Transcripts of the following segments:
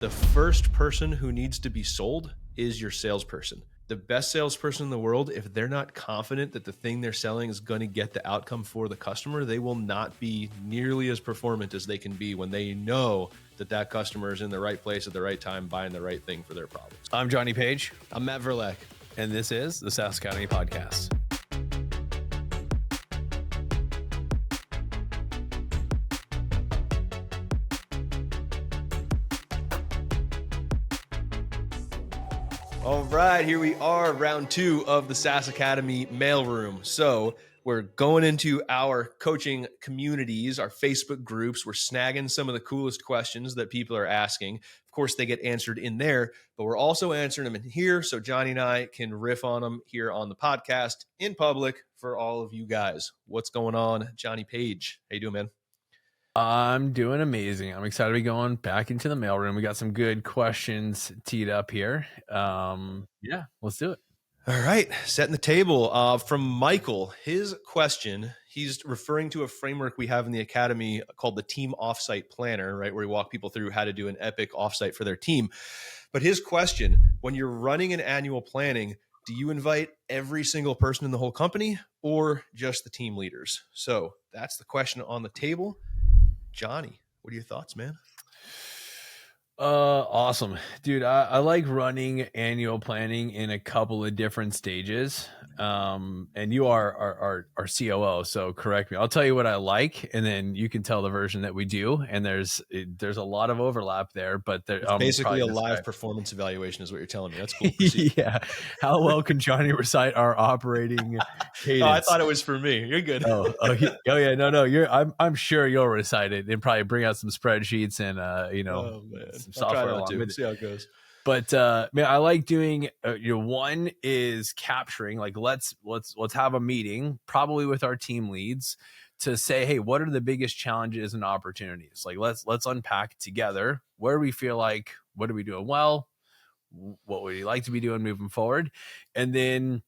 The first person who needs to be sold is your salesperson. The best salesperson in the world, if they're not confident that the thing they're selling is going to get the outcome for the customer, they will not be nearly as performant as they can be when they know that that customer is in the right place at the right time, buying the right thing for their problems. I'm Johnny Page. I'm Matt Verlaque. And this is the SaaS Academy Podcast. All right, here we are, round 2 of the SaaS Academy Mailroom. So we're going into our coaching communities, our Facebook groups. We're snagging some of the coolest questions that people are asking. Of course, they get answered in there, but we're also answering them in here so Johnny and I can riff on them here on the podcast in public for all of you guys. What's going on, Johnny Page? How you doing, man? I'm doing amazing. I'm excited to be going back into the mailroom. We got some good questions teed up here. Yeah, let's do it. All right, setting the table from Michael. His question, he's referring to a framework we have in the Academy called the Team Offsite Planner, right, where we walk people through how to do an epic offsite for their team. But his question, when you're running an annual planning, do you invite every single person in the whole company or just the team leaders? So that's the question on the table. Johnny, what are your thoughts, man? Awesome, dude. I like running annual planning in a couple of different stages. And you are our COO, so correct me. I'll tell you what I like, and then you can tell the version that we do. And there's a lot of overlap there, but it's basically a live performance evaluation, is what you're telling me. That's cool. Yeah. How well can Johnny recite our operating cadence? Oh, I thought it was for me. You're good. Oh yeah. No. I'm sure you'll recite it and probably bring out some spreadsheets and some software along with it. See how it goes. But man, I like doing. One is capturing. Like, let's have a meeting, probably with our team leads, to say, hey, what are the biggest challenges and opportunities? Like, let's unpack together where we feel like, what are we doing well, what would you like to be doing moving forward, and then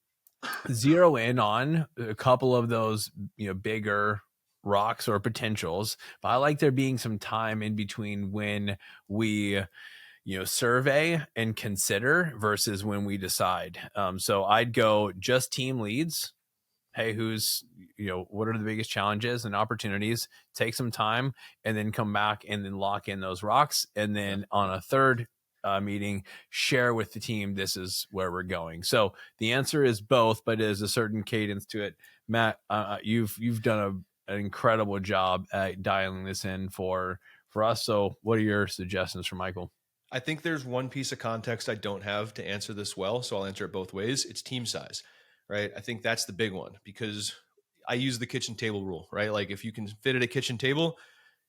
zero in on a couple of those bigger rocks or potentials. But I like there being some time in between when we survey and consider versus when we decide. So I'd go just team leads. Hey, what are the biggest challenges and opportunities? Take some time and then come back and then lock in those rocks. And then on a third meeting, share with the team, this is where we're going. So the answer is both, but there's a certain cadence to it. Matt, you've done an incredible job at dialing this in for us. So what are your suggestions for Michael? I think there's one piece of context I don't have to answer this well, so I'll answer it both ways. It's team size, right? I think that's the big one because I use the kitchen table rule, right? Like if you can fit at a kitchen table,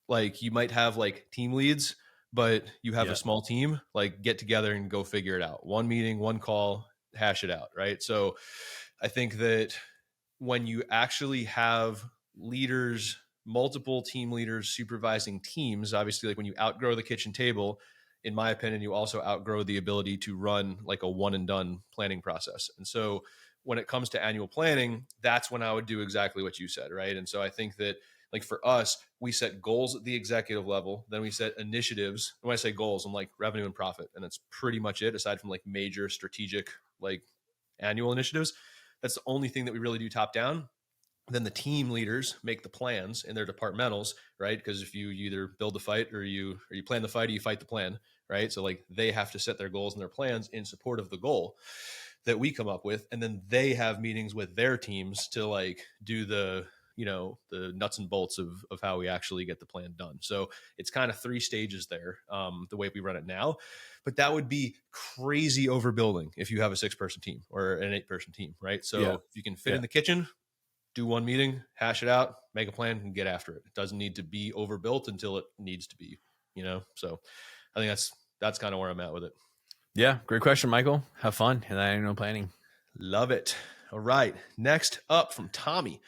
like you might have like team leads, but you have a small team, like get together and go figure it out. One meeting, one call, hash it out, right? So I think that when you actually have leaders, multiple team leaders supervising teams, obviously like when you outgrow the kitchen table, in my opinion, you also outgrow the ability to run like a one and done planning process. And so when it comes to annual planning, that's when I would do exactly what you said, right? And so I think that like for us, we set goals at the executive level, then we set initiatives. And when I say goals, I'm like revenue and profit. And that's pretty much it, aside from like major strategic like annual initiatives. That's the only thing that we really do top down. Then the team leaders make the plans in their departmentals, right? Because if you either build the fight or you plan the fight or you fight the plan, right? So like they have to set their goals and their plans in support of the goal that we come up with. And then they have meetings with their teams to like do the nuts and bolts of how we actually get the plan done. So it's kind of 3 stages there, the way we run it now. But that would be crazy overbuilding if you have a 6-person team or an 8-person team, right? So if you can fit in the kitchen, do one meeting, hash it out, make a plan, and get after it. It doesn't need to be overbuilt until it needs to be, So I think that's kind of where I'm at with it. Yeah, great question, Michael. Have fun in that annual planning. Love it. All right. Next up from Tommy.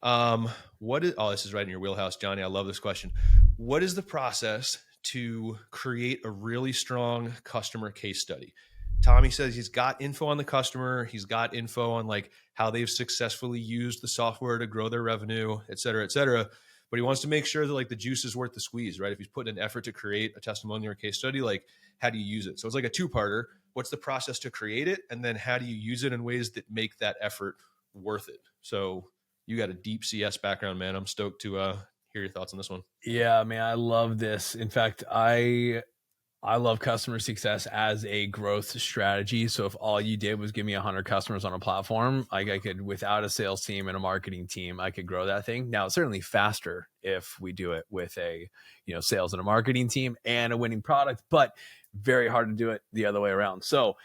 This is right in your wheelhouse, Johnny. I love this question. What is the process to create a really strong customer case study? Tommy says he's got info on the customer. He's got info on like how they've successfully used the software to grow their revenue, et cetera, but he wants to make sure that like the juice is worth the squeeze, right? If he's putting an effort to create a testimonial or case study, like how do you use it? So it's like a two-parter. What's the process to create it? And then how do you use it in ways that make that effort worth it? So you got a deep CS background, man. I'm stoked to hear your thoughts on this one. Yeah, man, I love this. In fact, I love customer success as a growth strategy. So if all you did was give me 100 customers on a platform, like I could, without a sales team and a marketing team, I could grow that thing. Now, it's certainly faster if we do it with a, sales and a marketing team and a winning product, but very hard to do it the other way around. So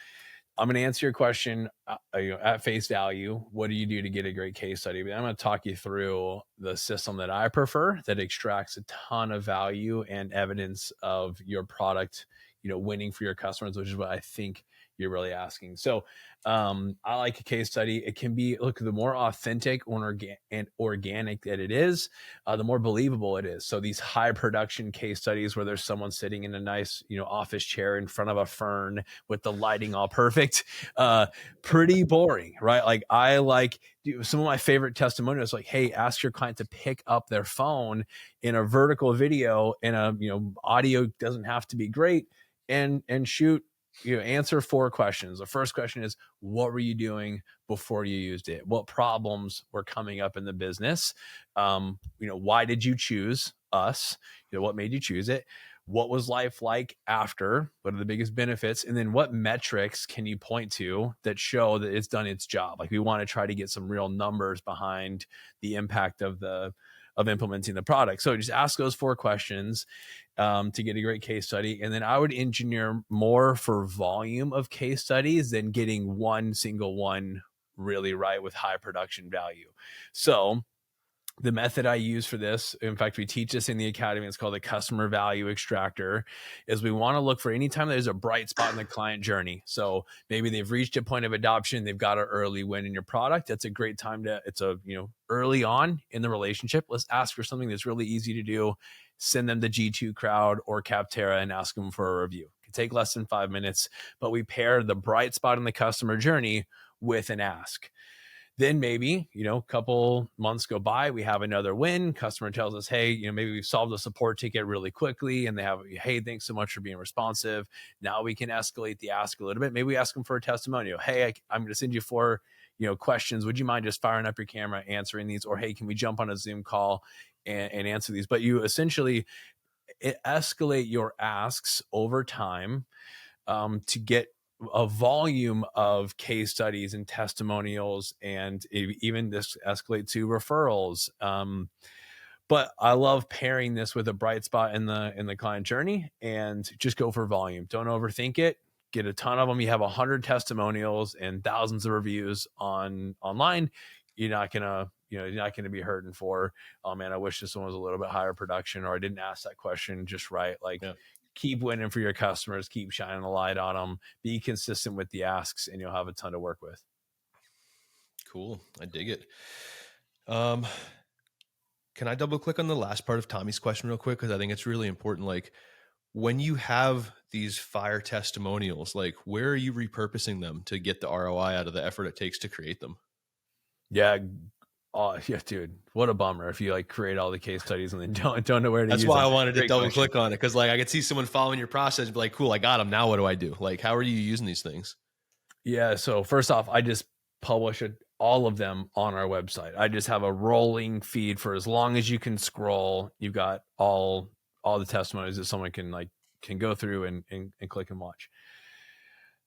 I'm going to answer your question at face value. What do you do to get a great case study? But I'm going to talk you through the system that I prefer that extracts a ton of value and evidence of your product, winning for your customers, which is what I think you're really asking. So I like a case study. It can be, look, the more authentic and organic that it is, the more believable it is. So these high production case studies where there's someone sitting in a nice, office chair in front of a fern with the lighting all perfect, pretty boring, right? Like I like some of my favorite testimonials, like, hey, ask your client to pick up their phone in a vertical video and audio doesn't have to be great and shoot, answer 4 questions. The first question is, what were you doing before you used it? What problems were coming up in the business? Why did you choose us? What made you choose it? What was life like after? What are the biggest benefits? And then what metrics can you point to that show that it's done its job? Like we want to try to get some real numbers behind the impact of implementing the product. So just ask those 4 questions to get a great case study. And then I would engineer more for volume of case studies than getting one single one really right with high production value. So the method I use for this, in fact, we teach this in the academy, it's called the customer value extractor, is we want to look for any time there's a bright spot in the client journey. So maybe they've reached a point of adoption, they've got an early win in your product. That's a great time early on in the relationship. Let's ask for something that's really easy to do. Send them the G2 Crowd or Capterra and ask them for a review. It can take less than 5 minutes, but we pair the bright spot in the customer journey with an ask. Then maybe, a couple months go by, we have another win. Customer tells us, hey, maybe we've solved the support ticket really quickly. And they have, hey, thanks so much for being responsive. Now we can escalate the ask a little bit. Maybe we ask them for a testimonial. Hey, I'm going to send you 4, questions. Would you mind just firing up your camera, answering these? Or, hey, can we jump on a Zoom call and answer these? But you essentially escalate your asks over time to get a volume of case studies and testimonials, and even this escalate to referrals. But I love pairing this with a bright spot in the client journey and just go for volume. Don't overthink it. Get a ton of them. You have 100 testimonials and thousands of reviews online. You're not gonna be hurting for, oh man, I wish this one was a little bit higher production, or I didn't ask that question just right. Like, yeah. Keep winning for your customers, keep shining a light on them, be consistent with the asks, and you'll have a ton to work with. Cool. I dig it. Can I double click on the last part of Tommy's question real quick? Because I think it's really important. Like when you have these fire testimonials, like where are you repurposing them to get the ROI out of the effort it takes to create them? Yeah. Oh yeah, dude, what a bummer if you create all the case studies and then don't know where to use them. That's why I wanted to double click on it, because I could see someone following your process and be like, cool, I got them. Now what do I do? Like, how are you using these things? Yeah, so first off, I just publish all of them on our website. I just have a rolling feed for as long as you can scroll. You've got all the testimonies that someone can go through and click and watch.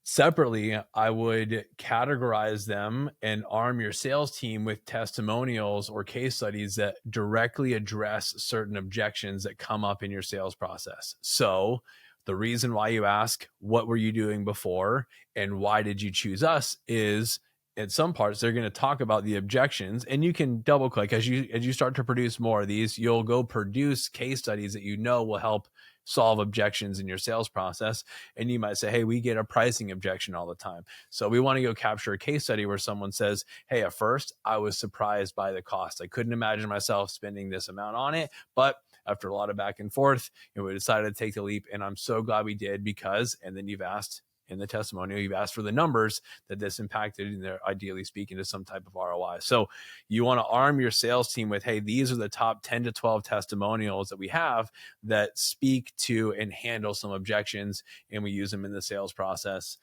Separately, I would categorize them and arm your sales team with testimonials or case studies that directly address certain objections that come up in your sales process. So the reason why you ask, what were you doing before and why did you choose us, is in some parts, they're going to talk about the objections, and you can double click as you start to produce more of these. You'll go produce case studies that will help solve objections in your sales process. And you might say, hey, we get a pricing objection all the time. So we want to go capture a case study where someone says, hey, at first I was surprised by the cost. I couldn't imagine myself spending this amount on it, but after a lot of back and forth, we decided to take the leap, and I'm so glad we did because, and then you've asked, in the testimonial, you've asked for the numbers that this impacted, and they're ideally speaking to some type of ROI. So you want to arm your sales team with, hey, these are the top 10 to 12 testimonials that we have that speak to and handle some objections, and we use them in the sales process.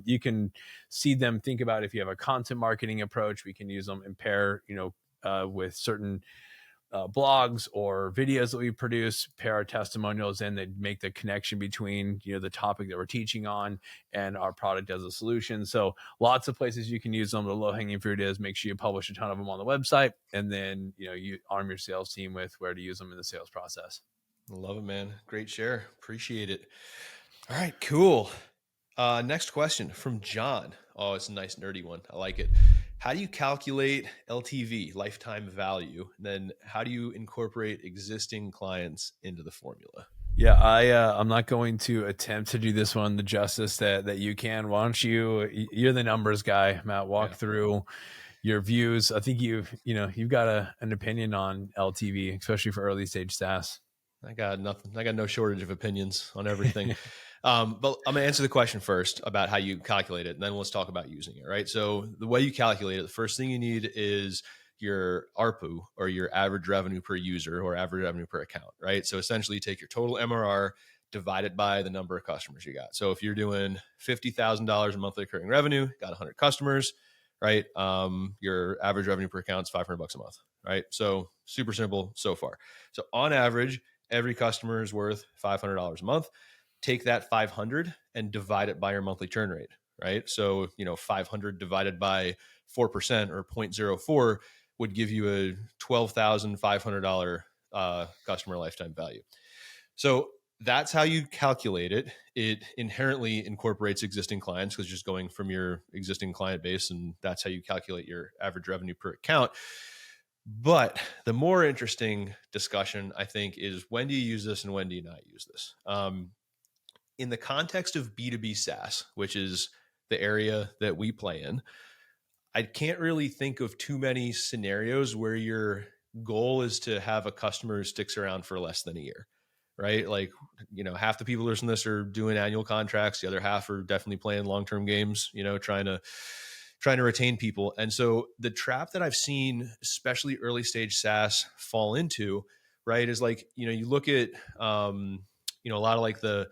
You can see them, think about if you have a content marketing approach, we can use them and pair, with certain blogs or videos that we produce, pair our testimonials in that make the connection between, the topic that we're teaching on and our product as a solution. So lots of places you can use them. The low hanging fruit is make sure you publish a ton of them on the website, and then, you arm your sales team with where to use them in the sales process. Love it, man. Great share. Appreciate it. All right, cool. Next question from John. Oh, it's a nice nerdy one. I like it. How do you calculate LTV, lifetime value? And then how do you incorporate existing clients into the formula? Yeah, I'm not going to attempt to do this one the justice that you can. Why don't you're the numbers guy, Matt, walk through your views. I think you've got an opinion on LTV, especially for early stage SaaS. I got nothing. I got no shortage of opinions on everything. But I'm going to answer the question first about how you calculate it, and then let's talk about using it, right? So the way you calculate it, the first thing you need is your ARPU, or your average revenue per user, or average revenue per account, right? So essentially you take your total MRR divided by the number of customers you got. So if you're doing $50,000 in monthly recurring revenue, got 100 customers, right? Your average revenue per account is $500 a month, right? So super simple so far. So on average, every customer is worth $500 a month. Take that 500 and divide it by your monthly churn rate, right? So, 500 divided by 4% or 0.04 would give you a $12,500 customer lifetime value. So that's how you calculate it. It inherently incorporates existing clients because just going from your existing client base, and that's how you calculate your average revenue per account. But the more interesting discussion, I think, is when do you use this and when do you not use this? In the context of B2B SaaS, which is the area that we play in, I can't really think of too many scenarios where your goal is to have a customer who sticks around for less than a year, right? Like, half the people listening to this are doing annual contracts. The other half are definitely playing long-term games, trying to retain people. And so the trap that I've seen, especially early stage SaaS fall into, right, is like, you look at, a lot of like the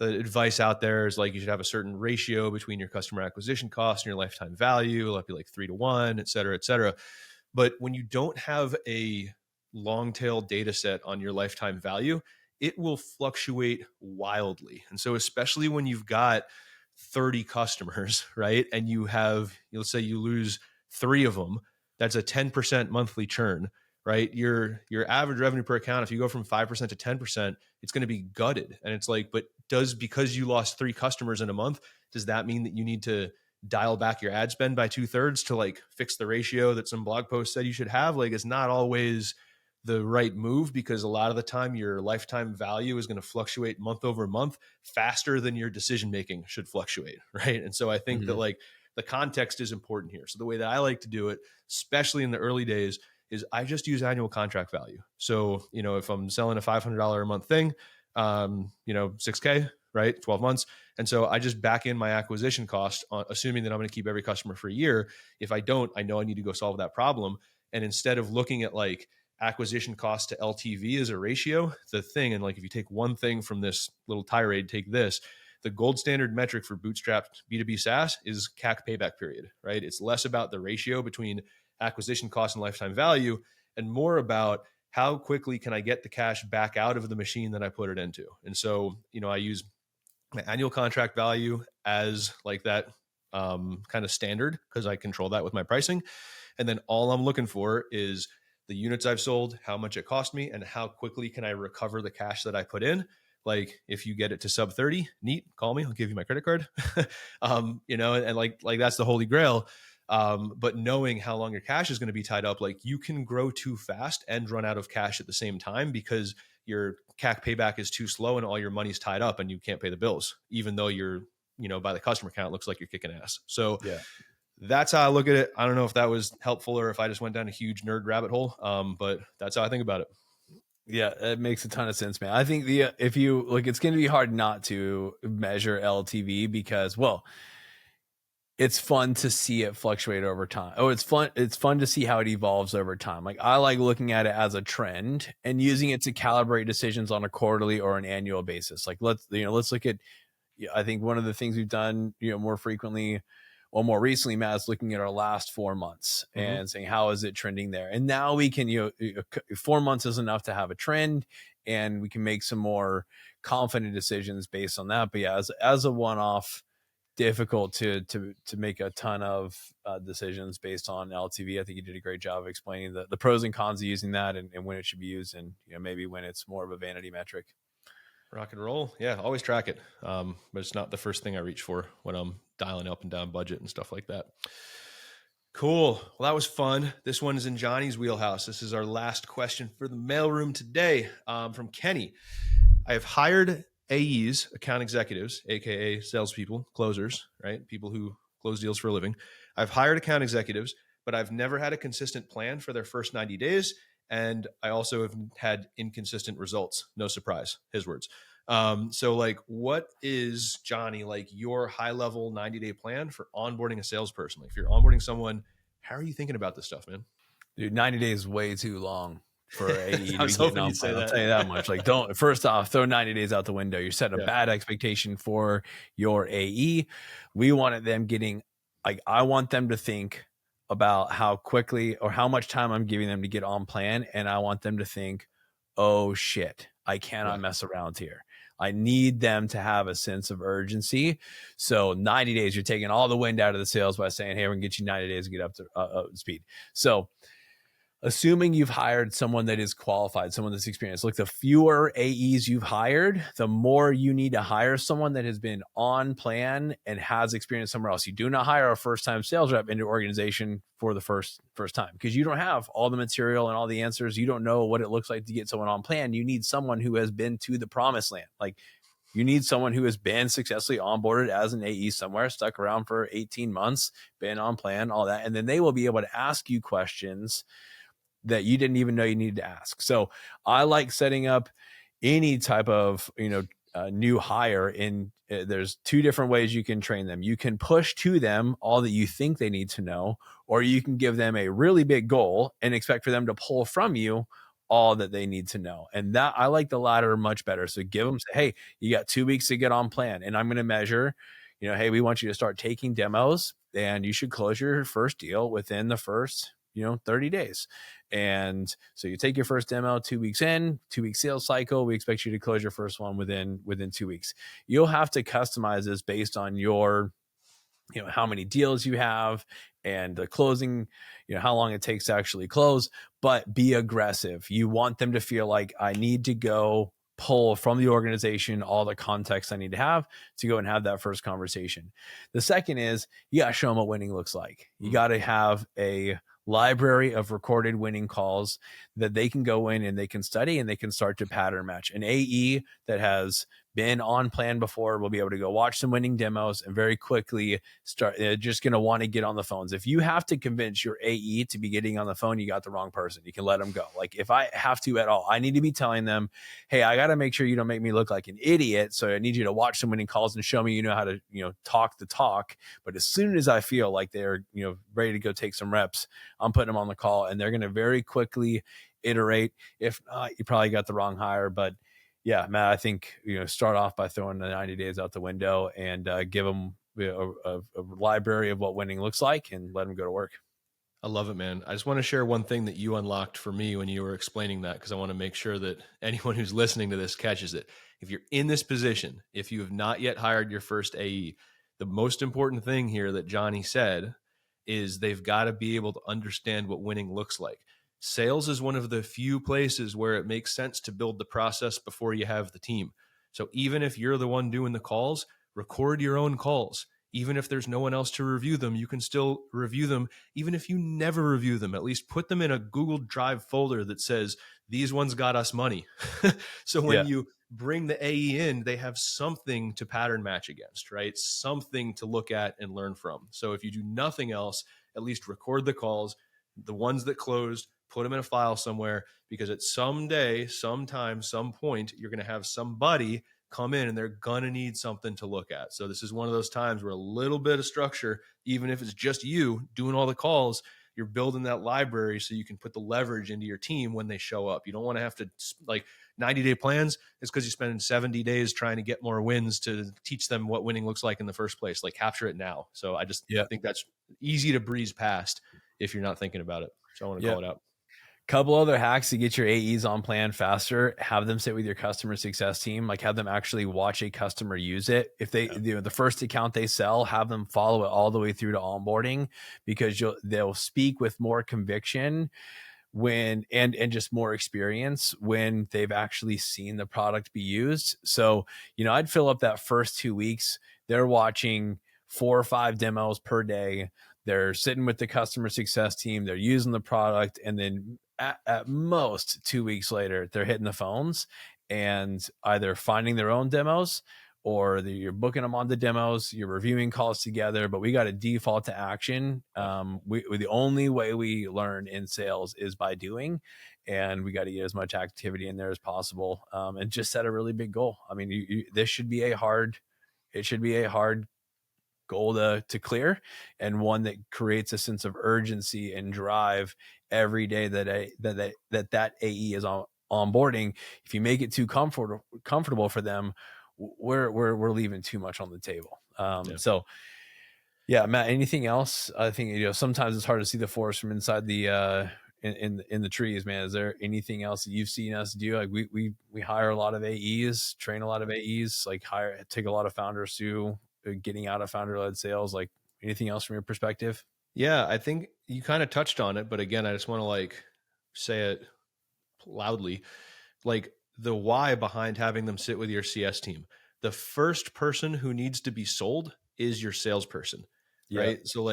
advice out there is like, you should have a certain ratio between your customer acquisition cost and your lifetime value. It'll be like 3-to-1, et cetera, et cetera. But when you don't have a long tail data set on your lifetime value, it will fluctuate wildly. And so especially when you've got 30 customers, right? And let's say you lose 3 of them, that's a 10% monthly churn, right? Your average revenue per account, if you go from 5% to 10%, it's going to be gutted. And it's like, but because you lost 3 customers in a month, does that mean that you need to dial back your ad spend by 2/3 to like fix the ratio that some blog post said you should have? Like, it's not always the right move, because a lot of the time your lifetime value is going to fluctuate month over month faster than your decision making should fluctuate, right? And so I think that like the context is important here. So the way that I like to do it, especially in the early days, is I just use annual contract value. So, if I'm selling a $500 a month thing, $6K, right? 12 months. And so I just back in my acquisition cost, assuming that I'm going to keep every customer for a year. If I don't, I know I need to go solve that problem. And instead of looking at like acquisition cost to LTV as a ratio, and like, if you take one thing from this little tirade, take this, the gold standard metric for bootstrapped B2B SaaS is CAC payback period, right? It's less about the ratio between acquisition cost and lifetime value, and more about how quickly can I get the cash back out of the machine that I put it into. And so, I use my annual contract value as like that kind of standard, because I control that with my pricing. And then all I'm looking for is the units I've sold, how much it cost me, and how quickly can I recover the cash that I put in. Like, if you get it to sub 30, neat, call me, I'll give you my credit card. And like that's the holy grail. But knowing how long your cash is going to be tied up, like, you can grow too fast and run out of cash at the same time because your CAC payback is too slow and all your money's tied up and you can't pay the bills, even though you're, by the customer count, it looks like you're kicking ass. So that's how I look at it. I don't know if that was helpful or if I just went down a huge nerd rabbit hole, but that's how I think about it. Yeah, it makes a ton of sense, man. I think if you look, it's going to be hard not to measure LTV because, well, it's fun to see it fluctuate over time. Oh, it's fun to see how it evolves over time. Like I like looking at it as a trend and using it to calibrate decisions on a quarterly or an annual basis. Like let's look at, I think one of the things we've done, more frequently or more recently, Matt, is looking at our last 4 months Mm-hmm. and saying, how is it trending there? And now we can, 4 months is enough to have a trend and we can make some more confident decisions based on that. But yeah, as a one-off, difficult to make a ton of decisions based on LTV. I think you did a great job of explaining the pros and cons of using that and when it should be used, and maybe when it's more of a vanity metric. Rock and roll. Yeah, always track it. But it's not the first thing I reach for when I'm dialing up and down budget and stuff like that. Cool. Well, that was fun. This one is in Johnny's wheelhouse. This is our last question for the mailroom today, from Kenny. I have hired AEs, account executives, aka salespeople, closers, right? People who close deals for a living. I've hired account executives, but I've never had a consistent plan for their first 90 days. And I also have had inconsistent results. No surprise, his words. So like, what is, Johnny, like your high level 90-day plan for onboarding a salesperson? Like if you're onboarding someone, how are you thinking about this stuff, man? Dude, 90 days is way too long for AE I to was be getting hoping on you'd say plan. I'll that. tell you that much. Like, don't, first off, throw 90 days out the window. You're setting a Yeah. bad expectation for your AE. We wanted them getting, like, I want them to think about how quickly or how much time I'm giving them to get on plan. And I want them to think, oh shit, I cannot Yeah. mess around here. I need them to have a sense of urgency. So 90 days, you're taking all the wind out of the sails by saying, hey, we're gonna get you 90 days to get up to speed. So assuming you've hired someone that is qualified, someone that's experienced, look, the fewer AEs you've hired, the more you need to hire someone that has been on plan and has experience somewhere else. You do not hire a first-time sales rep into your organization for the first time because you don't have all the material and all the answers. You don't know what it looks like to get someone on plan. You need someone who has been to the promised land. Like you need someone who has been successfully onboarded as an AE somewhere, stuck around for 18 months, been on plan, all that. And then they will be able to ask you questions that you didn't even know you needed to ask. So I like setting up any type of, new hire in, there's two different ways you can train them. You can push to them all that you think they need to know, or you can give them a really big goal and expect for them to pull from you all that they need to know. And that I like the latter much better. So give them, say, hey, you got 2 weeks to get on plan and I'm going to measure, hey, we want you to start taking demos and you should close your first deal within the first 30 days. And so you take your first demo 2 weeks in, 2 week sales cycle. We expect you to close your first one within 2 weeks. You'll have to customize this based on your, how many deals you have and the closing, how long it takes to actually close, but be aggressive. You want them to feel like I need to go pull from the organization all the context I need to have to go and have that first conversation. The second is you got to show them what winning looks like. You got to have a library of recorded winning calls that they can go in and they can study and they can start to pattern match. An AE that has been on plan before will be able to go watch some winning demos and very quickly start just going to want to get on the phones. If you have to convince your AE to be getting on the phone, you got the wrong person. You can let them go. Like if I have to at all, I need to be telling them, hey, I got to make sure you don't make me look like an idiot. So I need you to watch some winning calls and show me, how to, talk the talk. But as soon as I feel like they're, ready to go take some reps, I'm putting them on the call and they're going to very quickly iterate. If not, you probably got the wrong hire, but yeah, Matt, I think, start off by throwing the 90 days out the window and give them a library of what winning looks like and let them go to work. I love it, man. I just want to share one thing that you unlocked for me when you were explaining that, because I want to make sure that anyone who's listening to this catches it. If you're in this position, if you have not yet hired your first AE, the most important thing here that Johnny said is they've got to be able to understand what winning looks like. Sales is one of the few places where it makes sense to build the process before you have the team. So even if you're the one doing the calls, record your own calls. Even if there's no one else to review them, you can still review them. Even if you never review them, at least put them in a Google Drive folder that says, these ones got us money. So when you bring the AE in, they have something to pattern match against, right? Something to look at and learn from. So if you do nothing else, at least record the calls, the ones that closed, put them in a file somewhere, because at someday, sometime, some point, you're going to have somebody come in and they're going to need something to look at. So this is one of those times where a little bit of structure, even if it's just you doing all the calls, you're building that library so you can put the leverage into your team when they show up. You don't want to have to, like, 90-day plans is because you spend 70 days trying to get more wins to teach them what winning looks like in the first place. Like, capture it now. So I think that's easy to breeze past if you're not thinking about it. So I want to call it out. Couple other hacks to get your AEs on plan faster. Have them sit with your customer success team, like have them actually watch a customer use it. If they, the first account they sell, have them follow it all the way through to onboarding, because they'll speak with more conviction when, and just more experience when they've actually seen the product be used. So, I'd fill up that first 2 weeks. They're watching 4 or 5 demos per day. They're sitting with the customer success team. They're using the product. And then at most 2 weeks later, they're hitting the phones and either finding their own demos, or you're booking them on the demos, you're reviewing calls together, but we got to default to action. The only way we learn in sales is by doing, and we got to get as much activity in there as possible, and just set a really big goal. I mean, this should be a hard goal to clear, and one that creates a sense of urgency and drive every day that AE is onboarding. If you make it too comfortable for them, we're leaving too much on the table. So yeah, Matt, anything else? I think, sometimes it's hard to see the forest from inside the in the trees, man. Is there anything else that you've seen us do? Like we hire a lot of AEs, train a lot of AEs, like take a lot of founders through getting out of founder-led sales. Like, anything else from your perspective? Yeah, I think you kind of touched on it, but again, I just want to say it loudly. Like, the why behind having them sit with your CS team. The first person who needs to be sold is your salesperson, right? So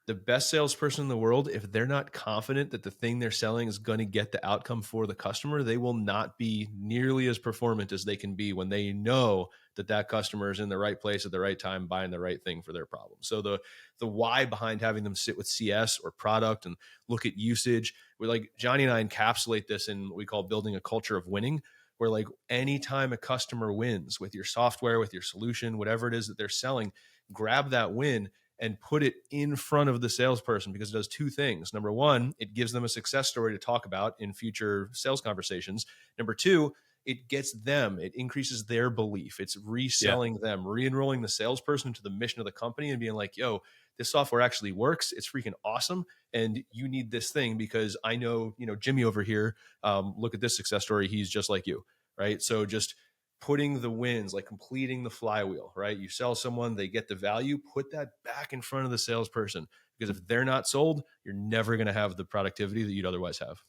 the best salesperson in the world, if they're not confident that the thing they're selling is going to get the outcome for the customer, they will not be nearly as performant as they can be when they know that customer is in the right place at the right time, buying the right thing for their problem. So the why behind having them sit with CS or product and look at usage, we're Johnny and I encapsulate this in what we call building a culture of winning, where anytime a customer wins with your software, with your solution, whatever it is that they're selling, grab that win and put it in front of the salesperson, because it does 2 things. Number 1, it gives them a success story to talk about in future sales conversations. Number 2, it gets them, it increases their belief. It's reselling them, re-enrolling the salesperson into the mission of the company and being like, yo, this software actually works. It's freaking awesome. And you need this thing because I know, Jimmy over here, look at this success story. He's just like you, right? So just putting the wins, completing the flywheel, right? You sell someone, they get the value, put that back in front of the salesperson, because if they're not sold, you're never going to have the productivity that you'd otherwise have.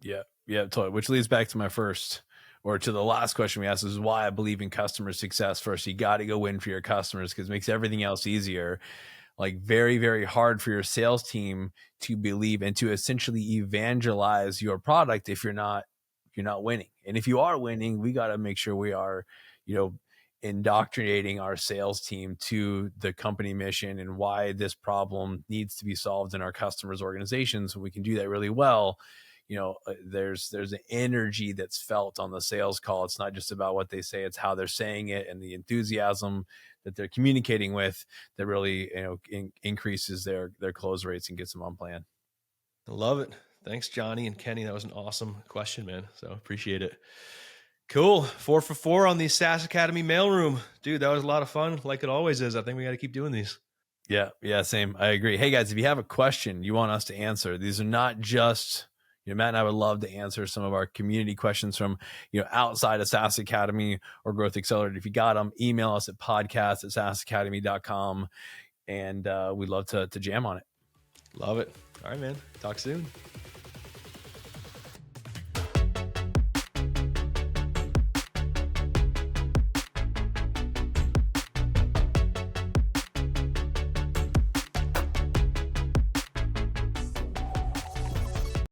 Yeah, totally. Which leads back to to the last question we asked, is why I believe in customer success first. You got to go win for your customers, because it makes everything else easier. Very, very hard for your sales team to believe and to essentially evangelize your product if you're not winning. And if you are winning, we got to make sure we are, indoctrinating our sales team to the company mission and why this problem needs to be solved in our customers' organizations. We can do that really well. There's an energy that's felt on the sales call. It's not just about what they say, it's how they're saying it and the enthusiasm that they're communicating with that really, increases their close rates and gets them on plan. I love it. Thanks, Johnny and Kenny. That was an awesome question, man. So appreciate it. Cool. 4 for 4 on the SaaS Academy Mailroom. Dude, that was a lot of fun. Like it always is. I think we got to keep doing these. Yeah, same. I agree. Hey guys, if you have a question you want us to answer, these are not just, Matt and I would love to answer some of our community questions from, outside of SaaS Academy or Growth Accelerator. If you got them, email us at podcast@saasacademy.com, and we'd love to jam on it. Love it. All right, man. Talk soon.